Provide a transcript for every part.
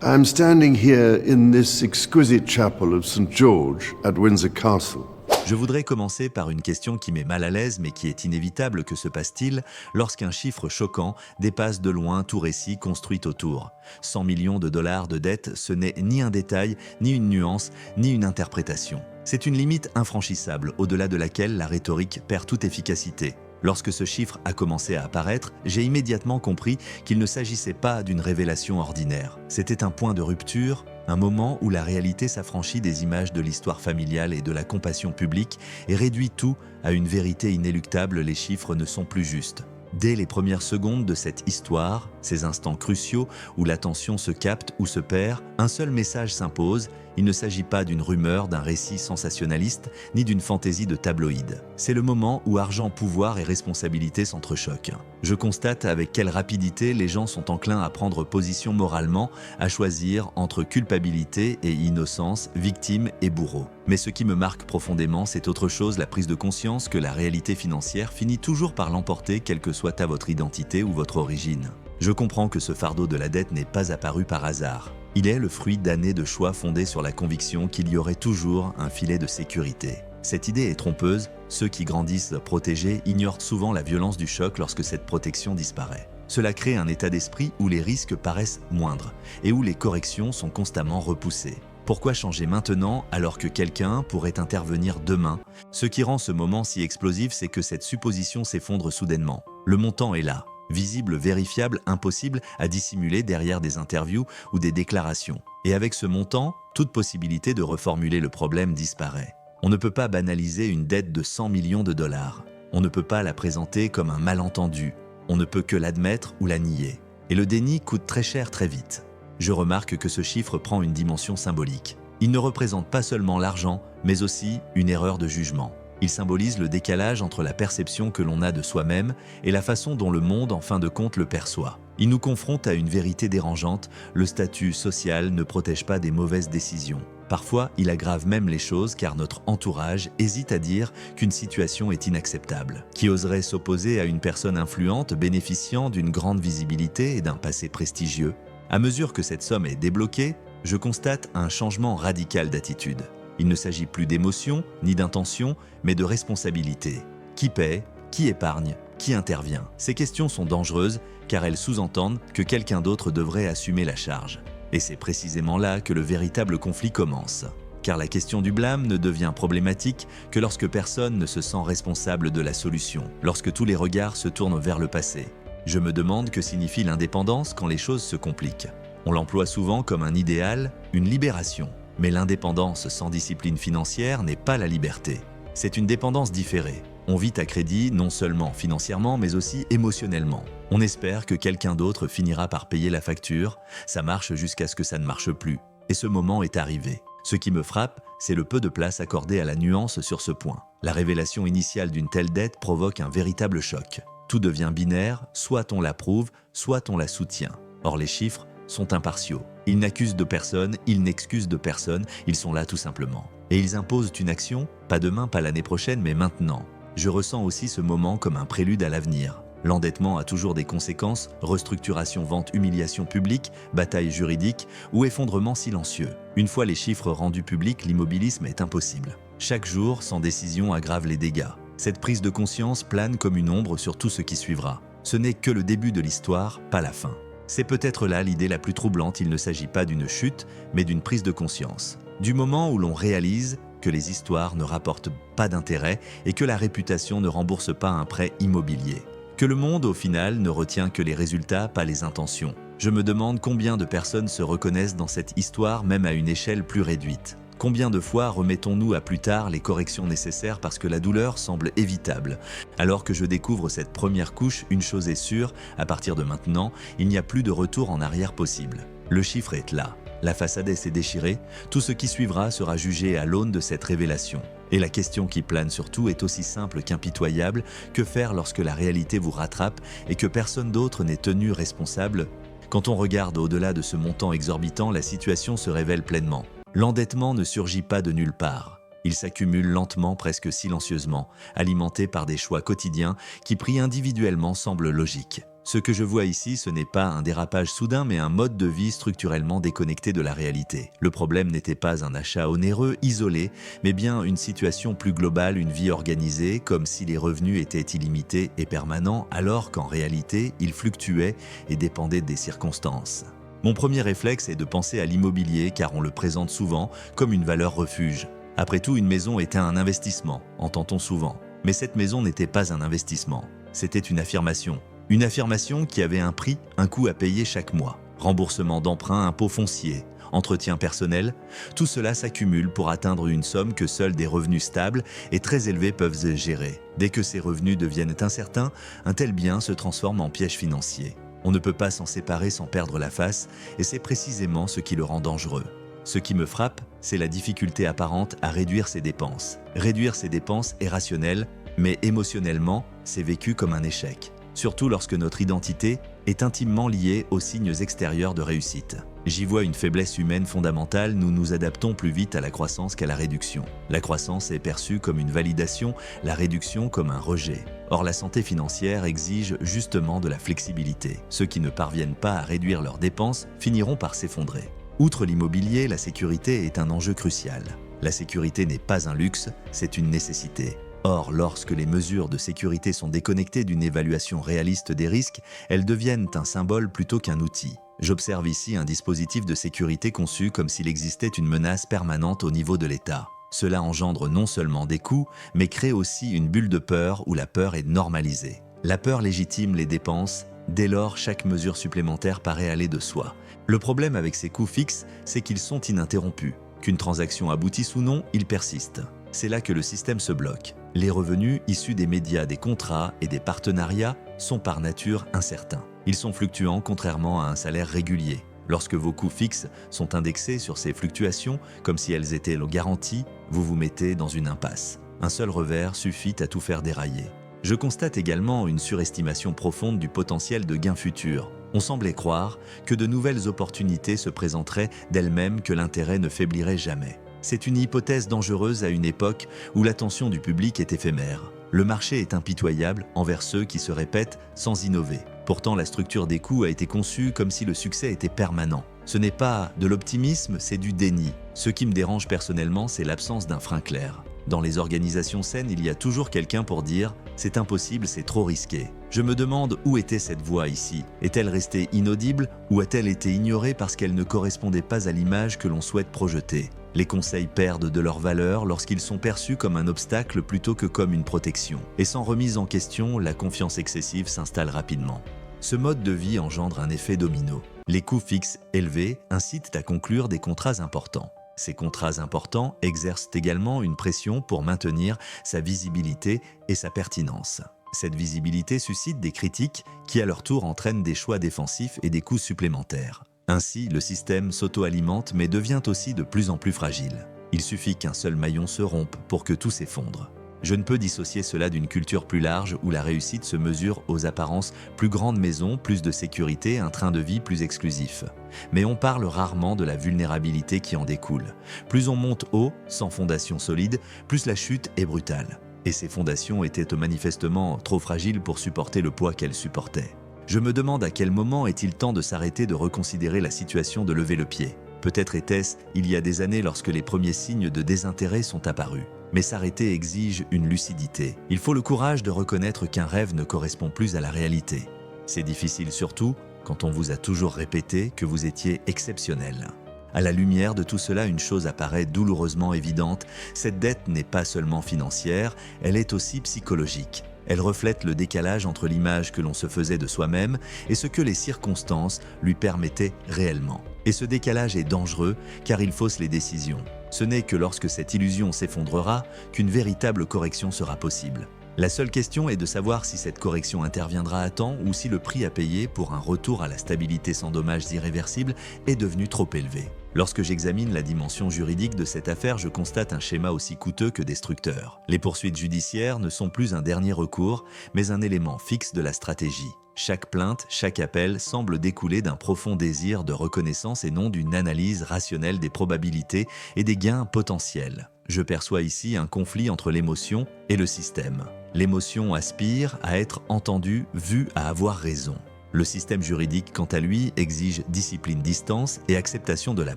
I'm standing here in this exquisite chapel of St. George at Windsor Castle. Je voudrais commencer par une question qui met mal à l'aise mais qui est inévitable. Que se passe-t-il lorsqu'un chiffre choquant dépasse de loin tout récit construit autour? 100 millions de dollars de dette, ce n'est ni un détail, ni une nuance, ni une interprétation. C'est une limite infranchissable, au-delà de laquelle la rhétorique perd toute efficacité. Lorsque ce chiffre a commencé à apparaître, j'ai immédiatement compris qu'il ne s'agissait pas d'une révélation ordinaire. C'était un point de rupture, un moment où la réalité s'affranchit des images de l'histoire familiale et de la compassion publique et réduit tout à une vérité inéluctable. Les chiffres ne sont plus justes. Dès les premières secondes de cette histoire, ces instants cruciaux où l'attention se capte ou se perd, un seul message s'impose. Il ne s'agit pas d'une rumeur, d'un récit sensationnaliste, ni d'une fantaisie de tabloïd. C'est le moment où argent, pouvoir et responsabilité s'entrechoquent. Je constate avec quelle rapidité les gens sont enclins à prendre position moralement, à choisir entre culpabilité et innocence, victime et bourreau. Mais ce qui me marque profondément, c'est autre chose, la prise de conscience que la réalité financière finit toujours par l'emporter, quelle que soit votre identité ou votre origine. Je comprends que ce fardeau de la dette n'est pas apparu par hasard. Il est le fruit d'années de choix fondés sur la conviction qu'il y aurait toujours un filet de sécurité. Cette idée est trompeuse. Ceux qui grandissent protégés ignorent souvent la violence du choc lorsque cette protection disparaît. Cela crée un état d'esprit où les risques paraissent moindres et où les corrections sont constamment repoussées. Pourquoi changer maintenant alors que quelqu'un pourrait intervenir demain? Ce qui rend ce moment si explosif, c'est que cette supposition s'effondre soudainement. Le montant est là. Visible, vérifiable, impossible à dissimuler derrière des interviews ou des déclarations. Et avec ce montant, toute possibilité de reformuler le problème disparaît. On ne peut pas banaliser une dette de 100 millions de dollars. On ne peut pas la présenter comme un malentendu. On ne peut que l'admettre ou la nier. Et le déni coûte très cher très vite. Je remarque que ce chiffre prend une dimension symbolique. Il ne représente pas seulement l'argent, mais aussi une erreur de jugement. Il symbolise le décalage entre la perception que l'on a de soi-même et la façon dont le monde, en fin de compte, le perçoit. Il nous confronte à une vérité dérangeante. Le statut social ne protège pas des mauvaises décisions. Parfois, il aggrave même les choses car notre entourage hésite à dire qu'une situation est inacceptable. Qui oserait s'opposer à une personne influente bénéficiant d'une grande visibilité et d'un passé prestigieux? À mesure que cette somme est débloquée, je constate un changement radical d'attitude. Il ne s'agit plus d'émotion ni d'intention, mais de responsabilité. Qui paie? Qui épargne? Qui intervient? Ces questions sont dangereuses car elles sous-entendent que quelqu'un d'autre devrait assumer la charge. Et c'est précisément là que le véritable conflit commence. Car la question du blâme ne devient problématique que lorsque personne ne se sent responsable de la solution, lorsque tous les regards se tournent vers le passé. Je me demande que signifie l'indépendance quand les choses se compliquent. On l'emploie souvent comme un idéal, une libération. Mais l'indépendance sans discipline financière n'est pas la liberté. C'est une dépendance différée. On vit à crédit non seulement financièrement, mais aussi émotionnellement. On espère que quelqu'un d'autre finira par payer la facture. Ça marche jusqu'à ce que ça ne marche plus. Et ce moment est arrivé. Ce qui me frappe, c'est le peu de place accordée à la nuance sur ce point. La révélation initiale d'une telle dette provoque un véritable choc. Tout devient binaire, soit on l'approuve, soit on la soutient. Or les chiffres sont impartiaux. Ils n'accusent de personne, ils n'excusent de personne, ils sont là tout simplement. Et ils imposent une action, pas demain, pas l'année prochaine, mais maintenant. Je ressens aussi ce moment comme un prélude à l'avenir. L'endettement a toujours des conséquences, restructuration, vente, humiliation publique, bataille juridique ou effondrement silencieux. Une fois les chiffres rendus publics, l'immobilisme est impossible. Chaque jour, sans décision, aggrave les dégâts. Cette prise de conscience plane comme une ombre sur tout ce qui suivra. Ce n'est que le début de l'histoire, pas la fin. C'est peut-être là l'idée la plus troublante. Il ne s'agit pas d'une chute, mais d'une prise de conscience. Du moment où l'on réalise que les histoires ne rapportent pas d'intérêt et que la réputation ne rembourse pas un prêt immobilier. Que le monde, au final, ne retient que les résultats, pas les intentions. Je me demande combien de personnes se reconnaissent dans cette histoire, même à une échelle plus réduite. Combien de fois remettons-nous à plus tard les corrections nécessaires parce que la douleur semble évitable? Alors que je découvre cette première couche, une chose est sûre, à partir de maintenant, il n'y a plus de retour en arrière possible. Le chiffre est là. La façade s'est déchirée. Tout ce qui suivra sera jugé à l'aune de cette révélation. Et la question qui plane surtout est aussi simple qu'impitoyable. Que faire lorsque la réalité vous rattrape et que personne d'autre n'est tenu responsable? Quand on regarde au-delà de ce montant exorbitant, la situation se révèle pleinement. L'endettement ne surgit pas de nulle part. Il s'accumule lentement, presque silencieusement, alimenté par des choix quotidiens qui, pris individuellement, semblent logiques. Ce que je vois ici, ce n'est pas un dérapage soudain, mais un mode de vie structurellement déconnecté de la réalité. Le problème n'était pas un achat onéreux, isolé, mais bien une situation plus globale, une vie organisée, comme si les revenus étaient illimités et permanents, alors qu'en réalité, ils fluctuaient et dépendaient des circonstances. Mon premier réflexe est de penser à l'immobilier, car on le présente souvent comme une valeur refuge. Après tout, une maison était un investissement, entend-on souvent. Mais cette maison n'était pas un investissement, c'était une affirmation. Une affirmation qui avait un prix, un coût à payer chaque mois. Remboursement d'emprunts, impôts fonciers, entretien personnel, tout cela s'accumule pour atteindre une somme que seuls des revenus stables et très élevés peuvent gérer. Dès que ces revenus deviennent incertains, un tel bien se transforme en piège financier. On ne peut pas s'en séparer sans perdre la face, et c'est précisément ce qui le rend dangereux. Ce qui me frappe, c'est la difficulté apparente à réduire ses dépenses. Réduire ses dépenses est rationnel, mais émotionnellement, c'est vécu comme un échec. Surtout lorsque notre identité est intimement liée aux signes extérieurs de réussite. J'y vois une faiblesse humaine fondamentale, nous nous adaptons plus vite à la croissance qu'à la réduction. La croissance est perçue comme une validation, la réduction comme un rejet. Or, la santé financière exige justement de la flexibilité. Ceux qui ne parviennent pas à réduire leurs dépenses finiront par s'effondrer. Outre l'immobilier, la sécurité est un enjeu crucial. La sécurité n'est pas un luxe, c'est une nécessité. Or, lorsque les mesures de sécurité sont déconnectées d'une évaluation réaliste des risques, elles deviennent un symbole plutôt qu'un outil. J'observe ici un dispositif de sécurité conçu comme s'il existait une menace permanente au niveau de l'État. Cela engendre non seulement des coûts, mais crée aussi une bulle de peur où la peur est normalisée. La peur légitime les dépenses, dès lors chaque mesure supplémentaire paraît aller de soi. Le problème avec ces coûts fixes, c'est qu'ils sont ininterrompus. Qu'une transaction aboutisse ou non, ils persistent. C'est là que le système se bloque. Les revenus issus des médias, des contrats et des partenariats sont par nature incertains. Ils sont fluctuants contrairement à un salaire régulier. Lorsque vos coûts fixes sont indexés sur ces fluctuations, comme si elles étaient garanties, vous vous mettez dans une impasse. Un seul revers suffit à tout faire dérailler. Je constate également une surestimation profonde du potentiel de gains futurs. On semblait croire que de nouvelles opportunités se présenteraient d'elles-mêmes, que l'intérêt ne faiblirait jamais. C'est une hypothèse dangereuse à une époque où l'attention du public est éphémère. Le marché est impitoyable envers ceux qui se répètent sans innover. Pourtant, la structure des coûts a été conçue comme si le succès était permanent. Ce n'est pas de l'optimisme, c'est du déni. Ce qui me dérange personnellement, c'est l'absence d'un frein clair. Dans les organisations saines, il y a toujours quelqu'un pour dire « c'est impossible, c'est trop risqué ». Je me demande où était cette voix ici. Est-elle restée inaudible ou a-t-elle été ignorée parce qu'elle ne correspondait pas à l'image que l'on souhaite projeter ? Les conseils perdent de leur valeur lorsqu'ils sont perçus comme un obstacle plutôt que comme une protection. Et sans remise en question, la confiance excessive s'installe rapidement. Ce mode de vie engendre un effet domino. Les coûts fixes élevés incitent à conclure des contrats importants. Ces contrats importants exercent également une pression pour maintenir sa visibilité et sa pertinence. Cette visibilité suscite des critiques qui à leur tour entraînent des choix défensifs et des coûts supplémentaires. Ainsi, le système s'auto-alimente mais devient aussi de plus en plus fragile. Il suffit qu'un seul maillon se rompe pour que tout s'effondre. Je ne peux dissocier cela d'une culture plus large où la réussite se mesure aux apparences: plus grande maison, plus de sécurité, un train de vie plus exclusif. Mais on parle rarement de la vulnérabilité qui en découle. Plus on monte haut, sans fondation solide, plus la chute est brutale. Et ces fondations étaient manifestement trop fragiles pour supporter le poids qu'elles supportaient. Je me demande à quel moment est-il temps de s'arrêter, de reconsidérer la situation, de lever le pied. Peut-être était-ce il y a des années lorsque les premiers signes de désintérêt sont apparus. Mais s'arrêter exige une lucidité. Il faut le courage de reconnaître qu'un rêve ne correspond plus à la réalité. C'est difficile surtout quand on vous a toujours répété que vous étiez exceptionnel. À la lumière de tout cela, une chose apparaît douloureusement évidente: cette dette n'est pas seulement financière, elle est aussi psychologique. Elle reflète le décalage entre l'image que l'on se faisait de soi-même et ce que les circonstances lui permettaient réellement. Et ce décalage est dangereux car il fausse les décisions. Ce n'est que lorsque cette illusion s'effondrera qu'une véritable correction sera possible. La seule question est de savoir si cette correction interviendra à temps ou si le prix à payer pour un retour à la stabilité sans dommages irréversibles est devenu trop élevé. Lorsque j'examine la dimension juridique de cette affaire, je constate un schéma aussi coûteux que destructeur. Les poursuites judiciaires ne sont plus un dernier recours, mais un élément fixe de la stratégie. Chaque plainte, chaque appel semble découler d'un profond désir de reconnaissance et non d'une analyse rationnelle des probabilités et des gains potentiels. Je perçois ici un conflit entre l'émotion et le système. L'émotion aspire à être entendue, vue, à avoir raison. Le système juridique, quant à lui, exige discipline, distance et acceptation de la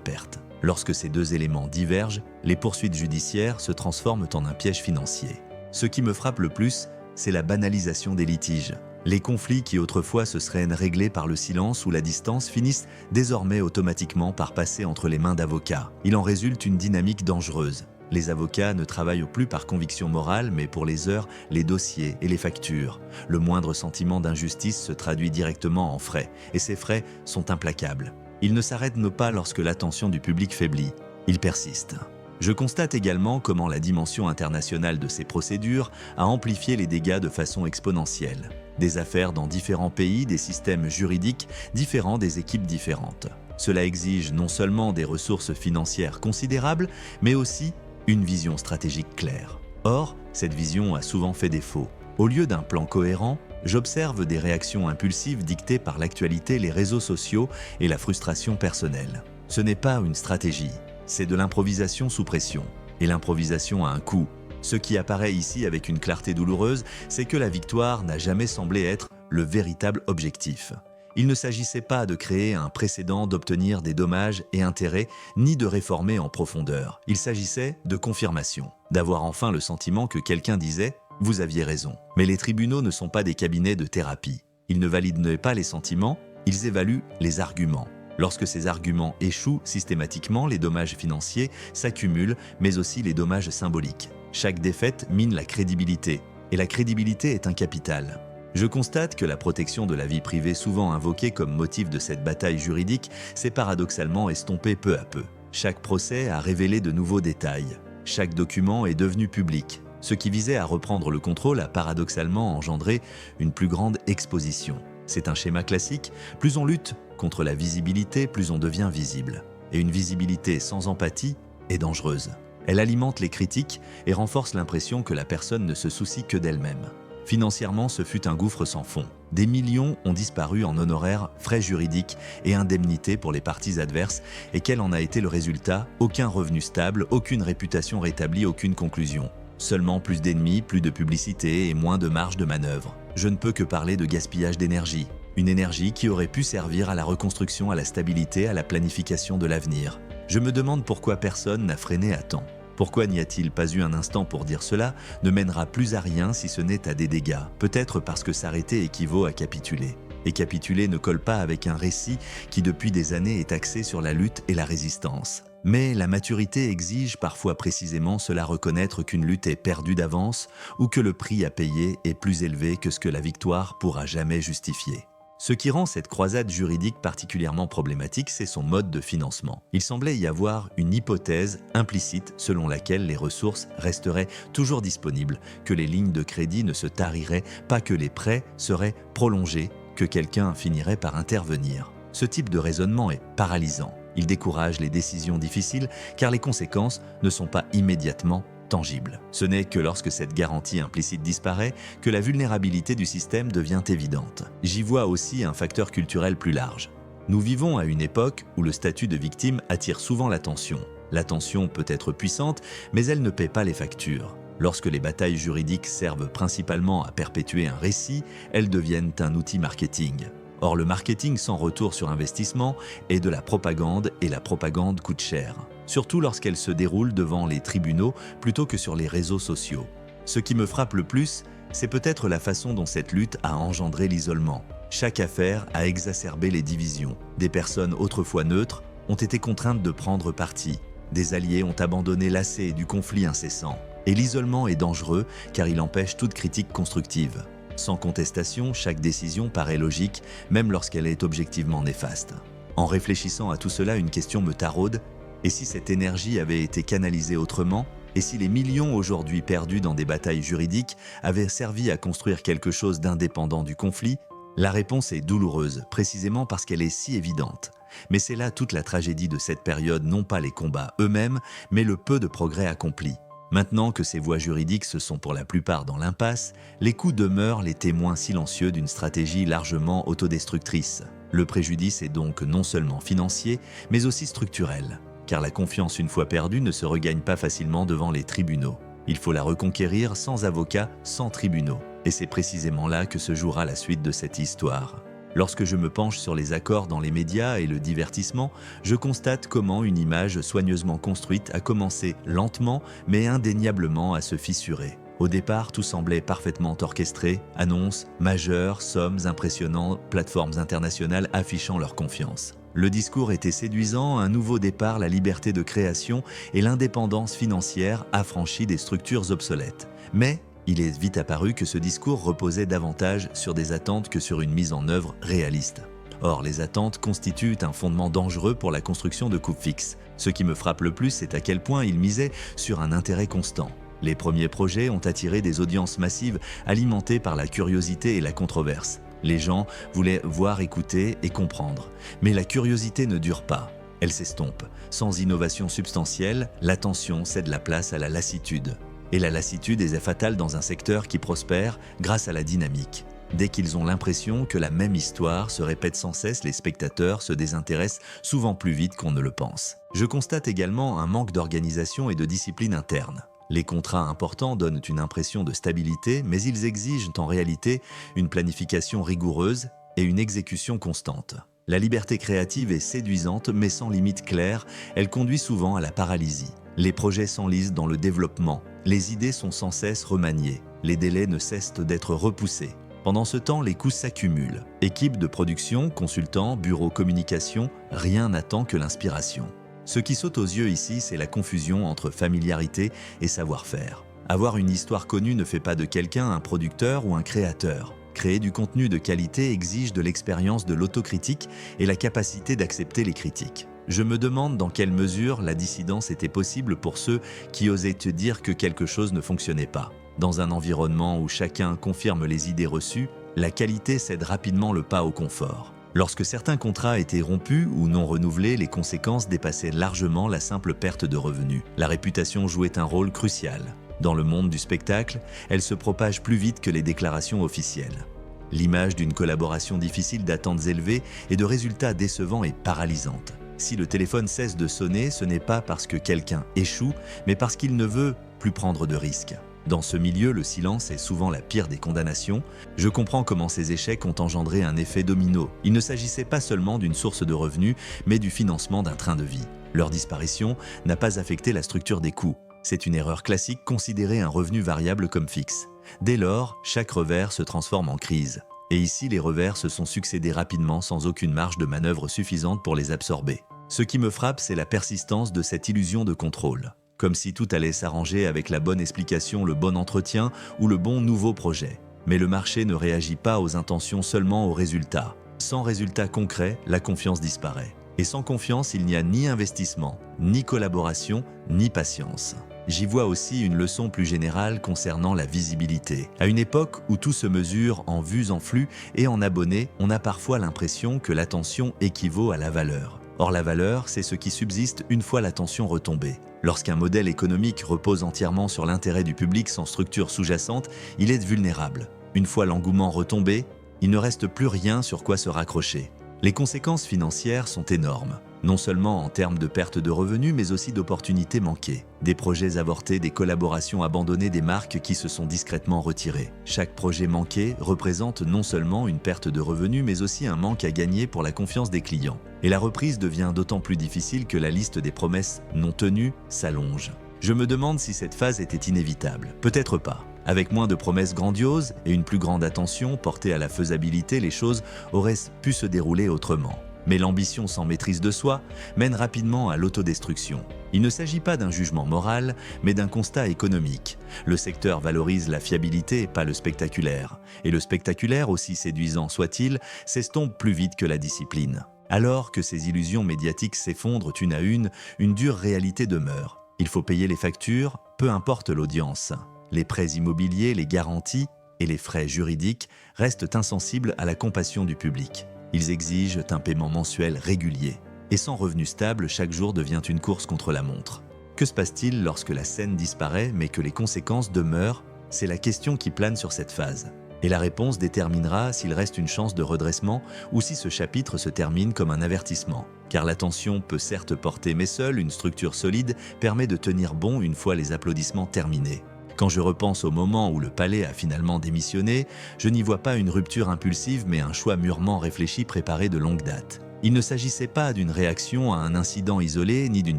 perte. Lorsque ces deux éléments divergent, les poursuites judiciaires se transforment en un piège financier. Ce qui me frappe le plus, c'est la banalisation des litiges. Les conflits qui autrefois se seraient réglés par le silence ou la distance finissent désormais automatiquement par passer entre les mains d'avocats. Il en résulte une dynamique dangereuse. Les avocats ne travaillent plus par conviction morale, mais pour les heures, les dossiers et les factures. Le moindre sentiment d'injustice se traduit directement en frais, et ces frais sont implacables. Ils ne s'arrêtent pas lorsque l'attention du public faiblit. Ils persistent. Je constate également comment la dimension internationale de ces procédures a amplifié les dégâts de façon exponentielle. Des affaires dans différents pays, des systèmes juridiques différents, des équipes différentes. Cela exige non seulement des ressources financières considérables, mais aussi une vision stratégique claire. Or, cette vision a souvent fait défaut. Au lieu d'un plan cohérent, j'observe des réactions impulsives dictées par l'actualité, les réseaux sociaux et la frustration personnelle. Ce n'est pas une stratégie, c'est de l'improvisation sous pression. Et l'improvisation a un coût. Ce qui apparaît ici avec une clarté douloureuse, c'est que la victoire n'a jamais semblé être le véritable objectif. Il ne s'agissait pas de créer un précédent, d'obtenir des dommages et intérêts, ni de réformer en profondeur. Il s'agissait de confirmation, d'avoir enfin le sentiment que quelqu'un disait « vous aviez raison ». Mais les tribunaux ne sont pas des cabinets de thérapie. Ils ne valident pas les sentiments, ils évaluent les arguments. Lorsque ces arguments échouent systématiquement, les dommages financiers s'accumulent, mais aussi les dommages symboliques. Chaque défaite mine la crédibilité, et la crédibilité est un capital. Je constate que la protection de la vie privée, souvent invoquée comme motif de cette bataille juridique, s'est paradoxalement estompée peu à peu. Chaque procès a révélé de nouveaux détails. Chaque document est devenu public. Ce qui visait à reprendre le contrôle a paradoxalement engendré une plus grande exposition. C'est un schéma classique, plus on lutte contre la visibilité, plus on devient visible. Et une visibilité sans empathie est dangereuse. Elle alimente les critiques et renforce l'impression que la personne ne se soucie que d'elle-même. Financièrement, ce fut un gouffre sans fond. Des millions ont disparu en honoraires, frais juridiques et indemnités pour les parties adverses. Et quel en a été le résultat? Aucun revenu stable, aucune réputation rétablie, aucune conclusion. Seulement plus d'ennemis, plus de publicité et moins de marge de manœuvre. Je ne peux que parler de gaspillage d'énergie. Une énergie qui aurait pu servir à la reconstruction, à la stabilité, à la planification de l'avenir. Je me demande pourquoi personne n'a freiné à temps. Pourquoi n'y a-t-il pas eu un instant pour dire cela ne mènera plus à rien si ce n'est à des dégâts. Peut-être parce que s'arrêter équivaut à capituler. Et capituler ne colle pas avec un récit qui depuis des années est axé sur la lutte et la résistance. Mais la maturité exige parfois précisément cela, reconnaître qu'une lutte est perdue d'avance ou que le prix à payer est plus élevé que ce que la victoire pourra jamais justifier. Ce qui rend cette croisade juridique particulièrement problématique, c'est son mode de financement. Il semblait y avoir une hypothèse implicite selon laquelle les ressources resteraient toujours disponibles, que les lignes de crédit ne se tariraient pas, que les prêts seraient prolongés, que quelqu'un finirait par intervenir. Ce type de raisonnement est paralysant. Il décourage les décisions difficiles car les conséquences ne sont pas immédiatement tangible. Ce n'est que lorsque cette garantie implicite disparaît que la vulnérabilité du système devient évidente. J'y vois aussi un facteur culturel plus large. Nous vivons à une époque où le statut de victime attire souvent l'attention. L'attention peut être puissante, mais elle ne paie pas les factures. Lorsque les batailles juridiques servent principalement à perpétuer un récit, elles deviennent un outil marketing. Or, le marketing sans retour sur investissement est de la propagande et la propagande coûte cher. Surtout lorsqu'elle se déroule devant les tribunaux plutôt que sur les réseaux sociaux. Ce qui me frappe le plus, c'est peut-être la façon dont cette lutte a engendré l'isolement. Chaque affaire a exacerbé les divisions. Des personnes autrefois neutres ont été contraintes de prendre parti. Des alliés ont abandonné lassés du conflit incessant. Et l'isolement est dangereux car il empêche toute critique constructive. Sans contestation, chaque décision paraît logique, même lorsqu'elle est objectivement néfaste. En réfléchissant à tout cela, une question me taraude. Et si cette énergie avait été canalisée autrement? Et si les millions aujourd'hui perdus dans des batailles juridiques avaient servi à construire quelque chose d'indépendant du conflit? La réponse est douloureuse, précisément parce qu'elle est si évidente. Mais c'est là toute la tragédie de cette période, non pas les combats eux-mêmes, mais le peu de progrès accomplis. Maintenant que ces voies juridiques se sont pour la plupart dans l'impasse, les coups demeurent les témoins silencieux d'une stratégie largement autodestructrice. Le préjudice est donc non seulement financier, mais aussi structurel. Car la confiance une fois perdue ne se regagne pas facilement devant les tribunaux. Il faut la reconquérir sans avocats, sans tribunaux. Et c'est précisément là que se jouera la suite de cette histoire. Lorsque je me penche sur les accords dans les médias et le divertissement, je constate comment une image soigneusement construite a commencé lentement mais indéniablement à se fissurer. Au départ, tout semblait parfaitement orchestré, annonces majeures, sommes impressionnantes, plateformes internationales affichant leur confiance. Le discours était séduisant, un nouveau départ, la liberté de création et l'indépendance financière affranchie des structures obsolètes. Mais il est vite apparu que ce discours reposait davantage sur des attentes que sur une mise en œuvre réaliste. Or, les attentes constituent un fondement dangereux pour la construction de coupes fixes. Ce qui me frappe le plus, c'est à quel point il misait sur un intérêt constant. Les premiers projets ont attiré des audiences massives alimentées par la curiosité et la controverse. Les gens voulaient voir, écouter et comprendre. Mais la curiosité ne dure pas. Elle s'estompe. Sans innovation substantielle, l'attention cède la place à la lassitude. Et la lassitude est fatale dans un secteur qui prospère grâce à la dynamique. Dès qu'ils ont l'impression que la même histoire se répète sans cesse, les spectateurs se désintéressent souvent plus vite qu'on ne le pense. Je constate également un manque d'organisation et de discipline interne. Les contrats importants donnent une impression de stabilité, mais ils exigent en réalité une planification rigoureuse et une exécution constante. La liberté créative est séduisante, mais sans limite claire, elle conduit souvent à la paralysie. Les projets s'enlisent dans le développement, les idées sont sans cesse remaniées, les délais ne cessent d'être repoussés. Pendant ce temps, les coûts s'accumulent. Équipe de production, consultants, bureaux communication, rien n'attend que l'inspiration. Ce qui saute aux yeux ici, c'est la confusion entre familiarité et savoir-faire. Avoir une histoire connue ne fait pas de quelqu'un un producteur ou un créateur. Créer du contenu de qualité exige de l'expérience de l'autocritique et la capacité d'accepter les critiques. Je me demande dans quelle mesure la dissidence était possible pour ceux qui osaient te dire que quelque chose ne fonctionnait pas. Dans un environnement où chacun confirme les idées reçues, la qualité cède rapidement le pas au confort. Lorsque certains contrats étaient rompus ou non renouvelés, les conséquences dépassaient largement la simple perte de revenus. La réputation jouait un rôle crucial. Dans le monde du spectacle, elle se propage plus vite que les déclarations officielles. L'image d'une collaboration difficile d'attentes élevées et de résultats décevants est paralysante. Si le téléphone cesse de sonner, ce n'est pas parce que quelqu'un échoue, mais parce qu'il ne veut plus prendre de risques. Dans ce milieu, le silence est souvent la pire des condamnations. Je comprends comment ces échecs ont engendré un effet domino. Il ne s'agissait pas seulement d'une source de revenus, mais du financement d'un train de vie. Leur disparition n'a pas affecté la structure des coûts. C'est une erreur classique, considérer un revenu variable comme fixe. Dès lors, chaque revers se transforme en crise. Et ici, les revers se sont succédés rapidement sans aucune marge de manœuvre suffisante pour les absorber. Ce qui me frappe, c'est la persistance de cette illusion de contrôle. Comme si tout allait s'arranger avec la bonne explication, le bon entretien ou le bon nouveau projet. Mais le marché ne réagit pas aux intentions, seulement aux résultats. Sans résultats concrets, la confiance disparaît. Et sans confiance, il n'y a ni investissement, ni collaboration, ni patience. J'y vois aussi une leçon plus générale concernant la visibilité. À une époque où tout se mesure en vues en flux et en abonnés, on a parfois l'impression que l'attention équivaut à la valeur. Or la valeur, c'est ce qui subsiste une fois l'attention retombée. Lorsqu'un modèle économique repose entièrement sur l'intérêt du public sans structure sous-jacente, il est vulnérable. Une fois l'engouement retombé, il ne reste plus rien sur quoi se raccrocher. Les conséquences financières sont énormes, non seulement en termes de perte de revenus, mais aussi d'opportunités manquées. Des projets avortés, des collaborations abandonnées, des marques qui se sont discrètement retirées. Chaque projet manqué représente non seulement une perte de revenus, mais aussi un manque à gagner pour la confiance des clients. Et la reprise devient d'autant plus difficile que la liste des promesses non tenues s'allonge. Je me demande si cette phase était inévitable. Peut-être pas. Avec moins de promesses grandioses et une plus grande attention portée à la faisabilité, les choses auraient pu se dérouler autrement. Mais l'ambition sans maîtrise de soi mène rapidement à l'autodestruction. Il ne s'agit pas d'un jugement moral, mais d'un constat économique. Le secteur valorise la fiabilité et pas le spectaculaire. Et le spectaculaire, aussi séduisant soit-il, s'estompe plus vite que la discipline. Alors que ces illusions médiatiques s'effondrent une à une dure réalité demeure. Il faut payer les factures, peu importe l'audience. Les prêts immobiliers, les garanties et les frais juridiques restent insensibles à la compassion du public. Ils exigent un paiement mensuel régulier. Et sans revenu stable, chaque jour devient une course contre la montre. Que se passe-t-il lorsque la scène disparaît mais que les conséquences demeurent? C'est la question qui plane sur cette phase. Et la réponse déterminera s'il reste une chance de redressement ou si ce chapitre se termine comme un avertissement. Car l'attention peut certes porter, mais seule une structure solide permet de tenir bon une fois les applaudissements terminés. Quand je repense au moment où le palais a finalement démissionné, je n'y vois pas une rupture impulsive mais un choix mûrement réfléchi préparé de longue date. Il ne s'agissait pas d'une réaction à un incident isolé ni d'une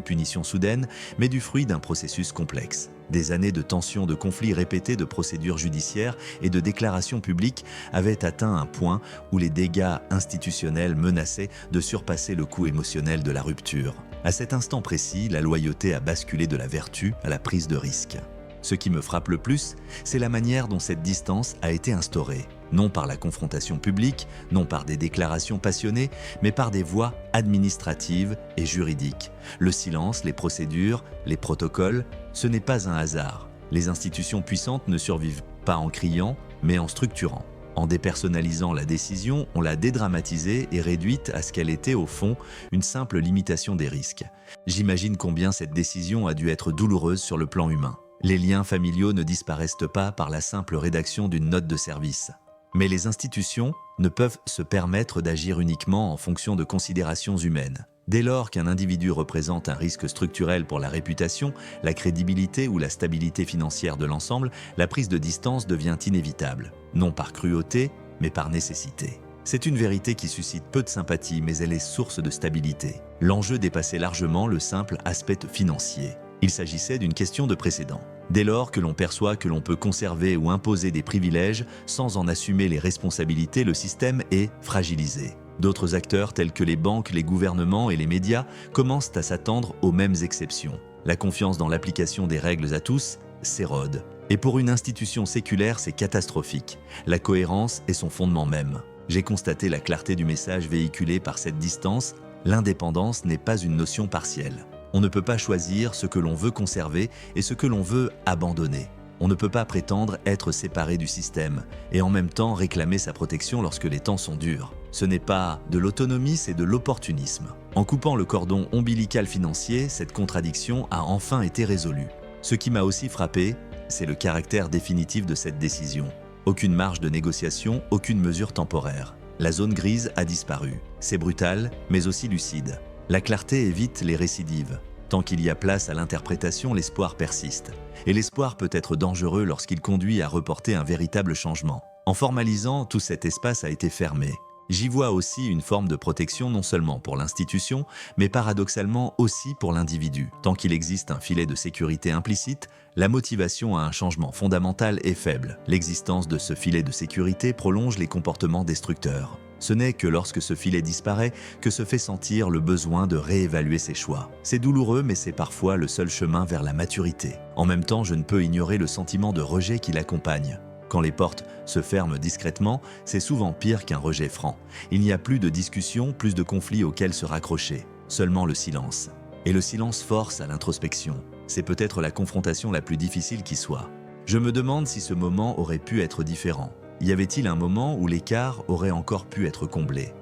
punition soudaine, mais du fruit d'un processus complexe. Des années de tensions, de conflits répétés, de procédures judiciaires et de déclarations publiques avaient atteint un point où les dégâts institutionnels menaçaient de surpasser le coût émotionnel de la rupture. À cet instant précis, la loyauté a basculé de la vertu à la prise de risque. Ce qui me frappe le plus, c'est la manière dont cette distance a été instaurée. Non par la confrontation publique, non par des déclarations passionnées, mais par des voies administratives et juridiques. Le silence, les procédures, les protocoles, ce n'est pas un hasard. Les institutions puissantes ne survivent pas en criant, mais en structurant. En dépersonnalisant la décision, on l'a dédramatisée et réduite à ce qu'elle était au fond une simple limitation des risques. J'imagine combien cette décision a dû être douloureuse sur le plan humain. Les liens familiaux ne disparaissent pas par la simple rédaction d'une note de service. Mais les institutions ne peuvent se permettre d'agir uniquement en fonction de considérations humaines. Dès lors qu'un individu représente un risque structurel pour la réputation, la crédibilité ou la stabilité financière de l'ensemble, la prise de distance devient inévitable, non par cruauté, mais par nécessité. C'est une vérité qui suscite peu de sympathie, mais elle est source de stabilité. L'enjeu dépassait largement le simple aspect financier. Il s'agissait d'une question de précédent. Dès lors que l'on perçoit que l'on peut conserver ou imposer des privilèges sans en assumer les responsabilités, le système est fragilisé. D'autres acteurs tels que les banques, les gouvernements et les médias commencent à s'attendre aux mêmes exceptions. La confiance dans l'application des règles à tous s'érode. Et pour une institution séculaire, c'est catastrophique. La cohérence est son fondement même. J'ai constaté la clarté du message véhiculé par cette distance. L'indépendance n'est pas une notion partielle. On ne peut pas choisir ce que l'on veut conserver et ce que l'on veut abandonner. On ne peut pas prétendre être séparé du système et en même temps réclamer sa protection lorsque les temps sont durs. Ce n'est pas de l'autonomie, c'est de l'opportunisme. En coupant le cordon ombilical financier, cette contradiction a enfin été résolue. Ce qui m'a aussi frappé, c'est le caractère définitif de cette décision. Aucune marge de négociation, aucune mesure temporaire. La zone grise a disparu. C'est brutal, mais aussi lucide. La clarté évite les récidives. Tant qu'il y a place à l'interprétation, l'espoir persiste. Et l'espoir peut être dangereux lorsqu'il conduit à reporter un véritable changement. En formalisant, tout cet espace a été fermé. J'y vois aussi une forme de protection non seulement pour l'institution, mais paradoxalement aussi pour l'individu. Tant qu'il existe un filet de sécurité implicite, la motivation à un changement fondamental est faible. L'existence de ce filet de sécurité prolonge les comportements destructeurs. Ce n'est que lorsque ce filet disparaît que se fait sentir le besoin de réévaluer ses choix. C'est douloureux, mais c'est parfois le seul chemin vers la maturité. En même temps, je ne peux ignorer le sentiment de rejet qui l'accompagne. Quand les portes se ferment discrètement, c'est souvent pire qu'un rejet franc. Il n'y a plus de discussion, plus de conflits auxquels se raccrocher. Seulement le silence. Et le silence force à l'introspection. C'est peut-être la confrontation la plus difficile qui soit. Je me demande si ce moment aurait pu être différent. Y avait-il un moment où l'écart aurait encore pu être comblé?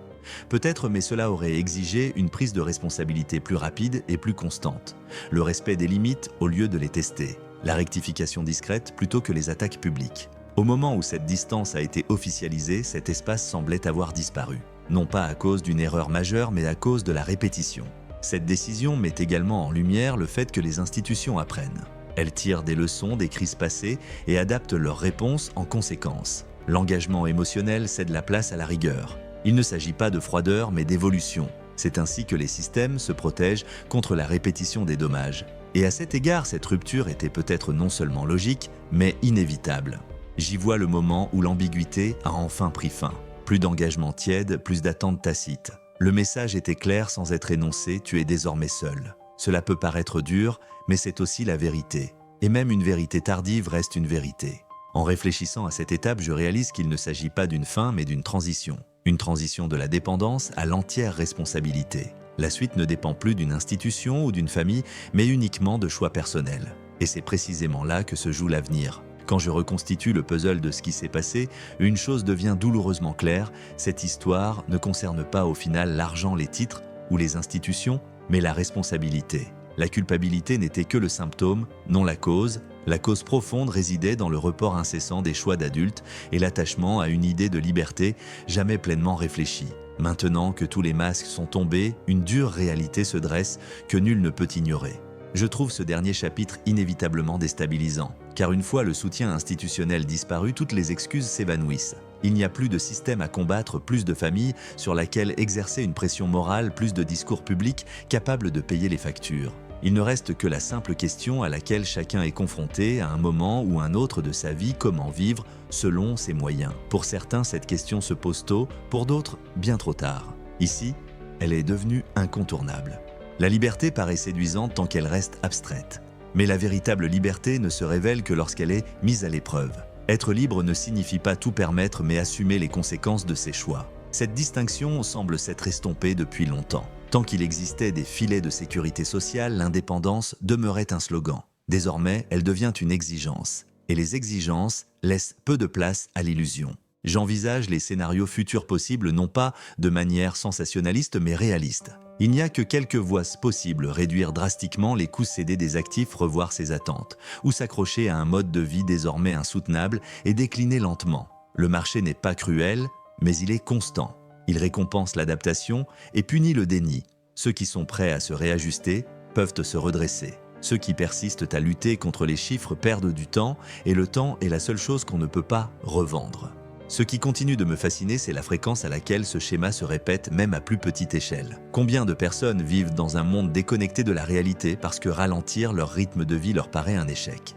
Peut-être, mais cela aurait exigé une prise de responsabilité plus rapide et plus constante. Le respect des limites au lieu de les tester. La rectification discrète plutôt que les attaques publiques. Au moment où cette distance a été officialisée, cet espace semblait avoir disparu. Non pas à cause d'une erreur majeure, mais à cause de la répétition. Cette décision met également en lumière le fait que les institutions apprennent. Elles tirent des leçons des crises passées et adaptent leurs réponses en conséquence. L'engagement émotionnel cède la place à la rigueur. Il ne s'agit pas de froideur, mais d'évolution. C'est ainsi que les systèmes se protègent contre la répétition des dommages. Et à cet égard, cette rupture était peut-être non seulement logique, mais inévitable. J'y vois le moment où l'ambiguïté a enfin pris fin. Plus d'engagement tiède, plus d'attente tacite. Le message était clair sans être énoncé, tu es désormais seul. Cela peut paraître dur, mais c'est aussi la vérité. Et même une vérité tardive reste une vérité. En réfléchissant à cette étape, je réalise qu'il ne s'agit pas d'une fin, mais d'une transition. Une transition de la dépendance à l'entière responsabilité. La suite ne dépend plus d'une institution ou d'une famille, mais uniquement de choix personnels. Et c'est précisément là que se joue l'avenir. Quand je reconstitue le puzzle de ce qui s'est passé, une chose devient douloureusement claire, cette histoire ne concerne pas au final l'argent, les titres ou les institutions, mais la responsabilité. La culpabilité n'était que le symptôme, non la cause. La cause profonde résidait dans le report incessant des choix d'adultes et l'attachement à une idée de liberté jamais pleinement réfléchie. Maintenant que tous les masques sont tombés, une dure réalité se dresse que nul ne peut ignorer. Je trouve ce dernier chapitre inévitablement déstabilisant, car une fois le soutien institutionnel disparu, toutes les excuses s'évanouissent. Il n'y a plus de système à combattre, plus de familles sur laquelle exercer une pression morale, plus de discours publics capables de payer les factures. Il ne reste que la simple question à laquelle chacun est confronté à un moment ou un autre de sa vie: comment vivre selon ses moyens. Pour certains, cette question se pose tôt, pour d'autres, bien trop tard. Ici, elle est devenue incontournable. La liberté paraît séduisante tant qu'elle reste abstraite. Mais la véritable liberté ne se révèle que lorsqu'elle est mise à l'épreuve. Être libre ne signifie pas tout permettre, mais assumer les conséquences de ses choix. Cette distinction semble s'être estompée depuis longtemps. Tant qu'il existait des filets de sécurité sociale, l'indépendance demeurait un slogan. Désormais, elle devient une exigence. Et les exigences laissent peu de place à l'illusion. J'envisage les scénarios futurs possibles non pas de manière sensationnaliste mais réaliste. Il n'y a que quelques voies possibles: réduire drastiquement les coûts cédés des actifs, revoir ses attentes, ou s'accrocher à un mode de vie désormais insoutenable et décliner lentement. Le marché n'est pas cruel, mais il est constant. Il récompense l'adaptation et punit le déni. Ceux qui sont prêts à se réajuster peuvent se redresser. Ceux qui persistent à lutter contre les chiffres perdent du temps, et le temps est la seule chose qu'on ne peut pas revendre. Ce qui continue de me fasciner, c'est la fréquence à laquelle ce schéma se répète, même à plus petite échelle. Combien de personnes vivent dans un monde déconnecté de la réalité parce que ralentir leur rythme de vie leur paraît un échec?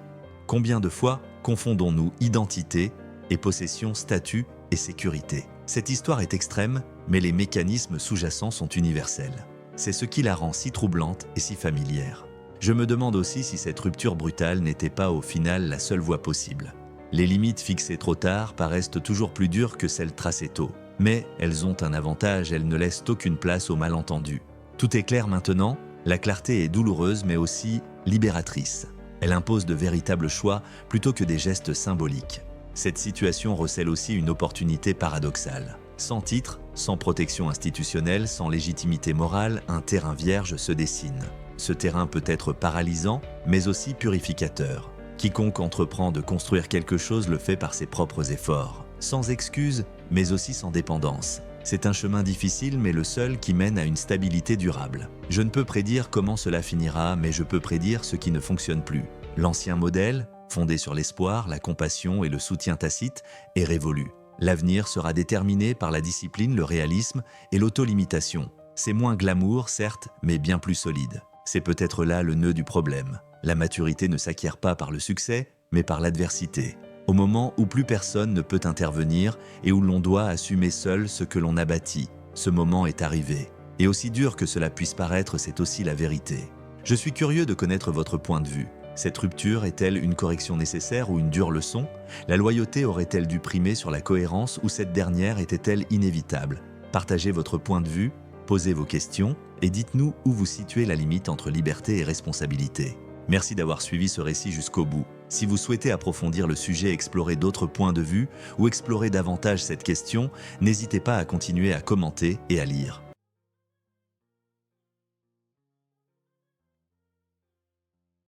Combien de fois confondons-nous identité et possession, statut et sécurité? Cette histoire est extrême, mais les mécanismes sous-jacents sont universels. C'est ce qui la rend si troublante et si familière. Je me demande aussi si cette rupture brutale n'était pas au final la seule voie possible. Les limites fixées trop tard paraissent toujours plus dures que celles tracées tôt. Mais elles ont un avantage, elles ne laissent aucune place aux malentendus. Tout est clair maintenant, la clarté est douloureuse mais aussi libératrice. Elle impose de véritables choix plutôt que des gestes symboliques. Cette situation recèle aussi une opportunité paradoxale. Sans titre, sans protection institutionnelle, sans légitimité morale, un terrain vierge se dessine. Ce terrain peut être paralysant, mais aussi purificateur. Quiconque entreprend de construire quelque chose le fait par ses propres efforts, sans excuses, mais aussi sans dépendance. C'est un chemin difficile, mais le seul qui mène à une stabilité durable. Je ne peux prédire comment cela finira, mais je peux prédire ce qui ne fonctionne plus. L'ancien modèle, fondé sur l'espoir, la compassion et le soutien tacite, est révolu. L'avenir sera déterminé par la discipline, le réalisme et l'autolimitation. C'est moins glamour, certes, mais bien plus solide. C'est peut-être là le nœud du problème. La maturité ne s'acquiert pas par le succès, mais par l'adversité. Au moment où plus personne ne peut intervenir et où l'on doit assumer seul ce que l'on a bâti, ce moment est arrivé. Et aussi dur que cela puisse paraître, c'est aussi la vérité. Je suis curieux de connaître votre point de vue. Cette rupture est-elle une correction nécessaire ou une dure leçon? La loyauté aurait-elle dû primer sur la cohérence ou cette dernière était-elle inévitable? Partagez votre point de vue, posez vos questions et dites-nous où vous situez la limite entre liberté et responsabilité. Merci d'avoir suivi ce récit jusqu'au bout. Si vous souhaitez approfondir le sujet, explorer d'autres points de vue ou explorer davantage cette question, n'hésitez pas à continuer à commenter et à lire.